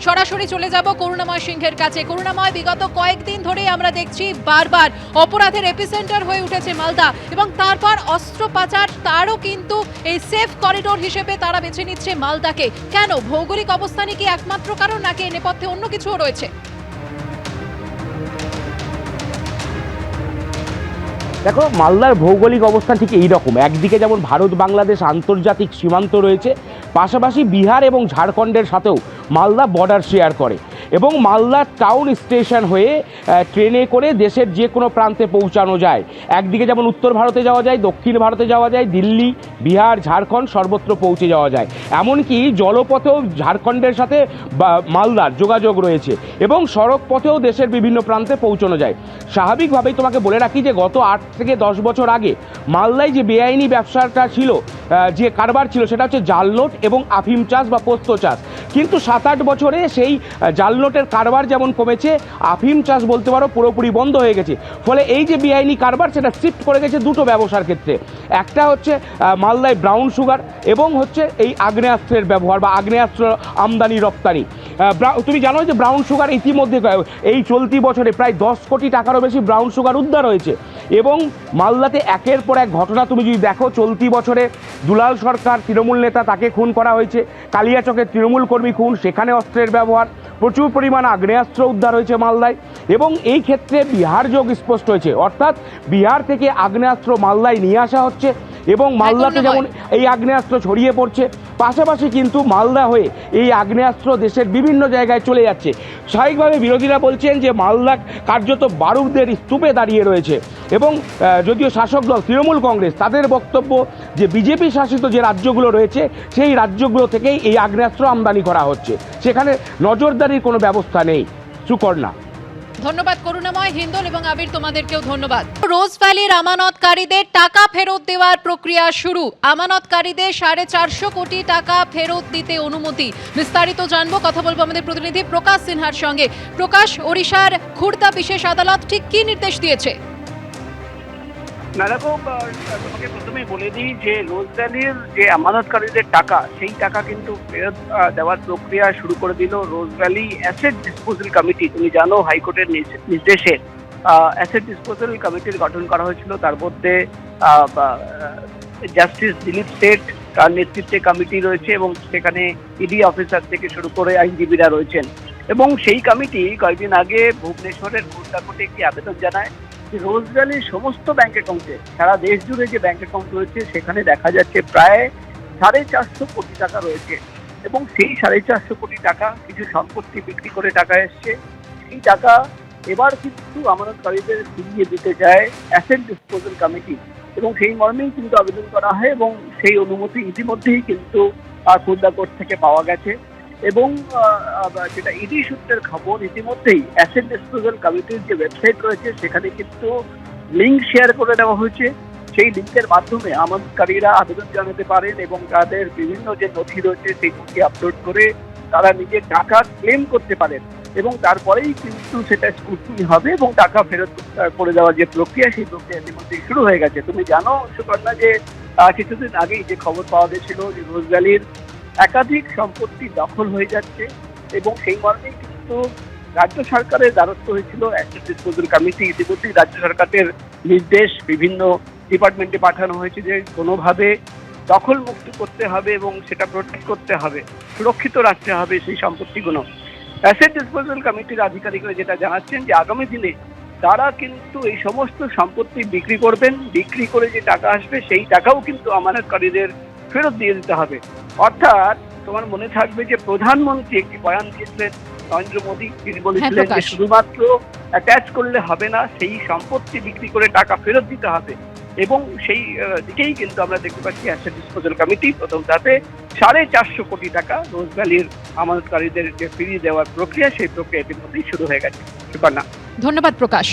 সরাসরি চলে যাব করুণাময় সিংহের কাছে। করুণাময়, বিগত কয়েকদিন ধরেই আমরা দেখছি বারবার অপরাধের এপিসেন্টার হয়ে উঠেছে মালদা, এবং তারপর অস্ত্র পাচার, তারও কিন্তু এই সেফ করিডোর হিসেবে তারা বেছে নিচ্ছে মালদাকে। কেন? ভৌগোলিক অবস্থানই কি একমাত্র কারণ, নাকি এ নেপথ্যে অন্য কিছুও রয়েছে? দেখো, মালদার ভৌগোলিক অবস্থান ঠিক এইরকম। একদিকে যেমন ভারত বাংলাদেশ আন্তর্জাতিক সীমান্ত রয়েছে, পাশাপাশি বিহার এবং ঝাড়খণ্ডের সাথেও মালদা বর্ডার শেয়ার করে, এবং মালদা টাউন স্টেশন হয়ে ট্রেনে করে দেশের যে কোনো প্রান্তে পৌঁছানো যায়। একদিকে যেমন উত্তর ভারতে যাওয়া যায়, দক্ষিণ ভারতে যাওয়া যায়, দিল্লি, বিহার, ঝাড়খণ্ড সর্বত্র পৌঁছে যাওয়া যায়। এমনকি জলপথেও ঝাড়খণ্ডের সাথে মালদার যোগাযোগ রয়েছে, এবং সড়ক পথেও দেশের বিভিন্ন প্রান্তে পৌঁছানো যায়। স্বাভাবিকভাবেই তোমাকে বলে রাখি যে গত 8 থেকে 10 বছর আগে মালদায় যে বেআইনি ব্যবসাটা ছিল, যে কারবার ছিল, সেটা হচ্ছে জাল নোট এবং আফিম চাষ বা পোস্ত চাষ। কিন্তু 7-8 বছরে সেই জাল নোটের কারবার যেমন কমেছে, আফিম চাষ বলতে পারো পুরোপুরি বন্ধ হয়ে গেছে। ফলে এই যে বেআইনি কারবার, সেটা শিফট করে গেছে দুটো ব্যবসার ক্ষেত্রে। একটা হচ্ছে মালদায় ব্রাউন সুগার, এবং হচ্ছে এই আগ্নেয়াস্ত্রের ব্যবহার বা আগ্নেয়াস্ত্র আমদানি রপ্তানি। তুমি জানো যে ব্রাউন সুগার ইতিমধ্যে এই চলতি বছরে প্রায় 10 কোটি টাকারও বেশি ব্রাউন সুগার উদ্ধার হয়েছে। এবং মালদাতে একের পর এক ঘটনা তুমি যদি দেখো, চলতি বছরে দুলাল সরকার তৃণমূল নেতা, তাকে খুন করা হয়েছে। কালিয়াচকের তৃণমূল কর্মী খুন, সেখানে অস্ত্রের ব্যবহার, প্রচুর পরিমাণ আগ্নেয়াস্ত্র উদ্ধার হয়েছে মালদায়। এবং এই ক্ষেত্রে বিহার যোগ স্পষ্ট হয়েছে, অর্থাৎ বিহার থেকে আগ্নেয়াস্ত্র মালদায় নিয়ে আসা হচ্ছে, এবং মালদাতে যেমন এই আগ্নেয়াস্ত্র ছড়িয়ে পড়ছে, পাশাপাশি কিন্তু মালদা হয়ে এই আগ্নেয়াস্ত্র দেশের বিভিন্ন জায়গায় চলে যাচ্ছে। স্বাভাবিকভাবে বিরোধীরা বলছেন যে মালদা কার্যত বারুদের স্তূপে দাঁড়িয়ে রয়েছে, এবং যদিও শাসক দল তৃণমূল কংগ্রেস, তাদের বক্তব্য যে বিজেপি শাসিত যে রাজ্যগুলো রয়েছে, সেই রাজ্যগুলো থেকেই এই আগ্নেয়াস্ত্র আমদানি করা হচ্ছে, সেখানে নজরদারির কোনো ব্যবস্থা নেই। সুকর্ণা। ধন্যবাদ করুণাময়, হিন্দল এবং আবির, তোমাদেরকেও ধন্যবাদ। রোজ ভ্যালির আমানতকারীদের টাকা ফেরত দেওয়ার প্রক্রিয়া শুরু। আমানতকারীদের 450 কোটি টাকা ফেরত দিতে অনুমতি। বিস্তারিত জানবো, কথা বলবো আমাদের প্রতিনিধি প্রকাশ সিনহার সঙ্গে। প্রকাশ, ওড়িশার খুর্দা বিশেষ আদালত ঠিক কি নির্দেশ দিয়েছে? না দেখো, তোমাকে প্রথমেই বলে দিই যে রোজ ভ্যালির যে আমানতকারীদের টাকা, সেই টাকা কিন্তু ফেরত দেওয়ার প্রক্রিয়া শুরু করে দিল রোজ ভ্যালি অ্যাসেট ডিসপোজাল কমিটি। তুমি জানো, হাইকোর্টের নির্দেশে অ্যাসেট ডিসপোজাল কমিটির গঠন করা হয়েছিল। তার মধ্যে জাস্টিস দিলীপ শেঠ, তার নেতৃত্বে কমিটি রয়েছে, এবং সেখানে ইডি অফিসার থেকে শুরু করে আইনজীবীরা রয়েছেন। এবং সেই কমিটি কয়েকদিন আগে ভুবনেশ্বরের খুর্দা কোর্টে একটি আবেদন জানায় যে রোজ ভ্যালির সমস্ত ব্যাংক অ্যাকাউন্টে, সারা দেশ জুড়ে যে ব্যাংক অ্যাকাউন্ট রয়েছে, সেখানে দেখা যাচ্ছে প্রায় 450 কোটি টাকা রয়েছে। এবং সেই 450 কোটি টাকা কিছু সম্পত্তি বিক্রি করে টাকা এসছে। সেই টাকা এবার কিন্তু আমানতকারীদের ফিরিয়ে দিতে চায় অ্যাসেট ডিসপোজাল কমিটি, এবং সেই মর্মেই কিন্তু আবেদন করা হয়, এবং সেই অনুমতি ইতিমধ্যেই কিন্তু খুর্দা কোর্ট থেকে পাওয়া গেছে। এবং যেটা ইডি সূত্রের খবর, ইতিমধ্যেই অ্যাসেট ডিসপোজাল কমিটির যে ওয়েবসাইট রয়েছে, সেখানে কিন্তু লিঙ্ক শেয়ার করে দেওয়া হয়েছে। সেই লিঙ্কের মাধ্যমে আমানতকারীরা আবেদন জানাতে পারেন, এবং তাদের বিভিন্ন যে নথি রয়েছে, সেই নথি আপলোড করে তারা নিজের টাকা ক্লেম করতে পারেন, এবং তারপরেই কিন্তু সেটা স্ক্রুটিনি হবে, এবং টাকা ফেরত করে দেওয়ার যে প্রক্রিয়া, সেই প্রক্রিয়া ইতিমধ্যেই শুরু হয়ে গেছে। তুমি জানো সুকন্যা যে কিছুদিন আগেই যে খবর পাওয়া গেছিল যে রোজ ভ্যালির একাধিক সম্পত্তি দখল হয়ে যাচ্ছে, এবং সেই মর্মেই কিন্তু রাজ্য সরকারের দ্বারস্থ হয়েছিল অ্যাসেট ডিসপোজাল কমিটি। ইতিমধ্যেই রাজ্য সরকারের নির্দেশ বিভিন্ন ডিপার্টমেন্টে পাঠানো হয়েছে যে কোনোভাবে দখল মুক্ত করতে হবে, এবং সেটা প্রোটেক্ট করতে হবে, সুরক্ষিত রাখতে হবে সেই সম্পত্তিগুলো। অ্যাসেট ডিসপোজাল কমিটির আধিকারিকরা যেটা জানাচ্ছেন যে আগামী দিনে তারা কিন্তু এই সমস্ত সম্পত্তি বিক্রি করবেন, বিক্রি করে যে টাকা আসবে, সেই টাকাও কিন্তু আমানতকারীদের ফেরত দিয়ে দিতে হবে। অর্থাৎ তোমার মনে থাকবে যে প্রধানমন্ত্রী একটি বয়ান দিয়েছিলেন, নরেন্দ্র মোদী, তিনি বলেছিলেন যে শুধুমাত্র অ্যাটাচ করলে হবে না, সেই সম্পত্তি বিক্রি করে টাকা ফেরত দিতে হবে। এবং সেই দিকেই কিন্তু আমরা দেখতে পাচ্ছি অ্যাসেট ডিসপোজাল কমিটি প্রথম ধাপে 450 কোটি টাকা রোজ ভ্যালির আমানতকারীদের যে ফিরিয়ে দেওয়ার প্রক্রিয়া, সেই প্রক্রিয়া ইতিমধ্যেই শুরু হয়ে গেছে। সুপর্ণা। ধন্যবাদ প্রকাশ।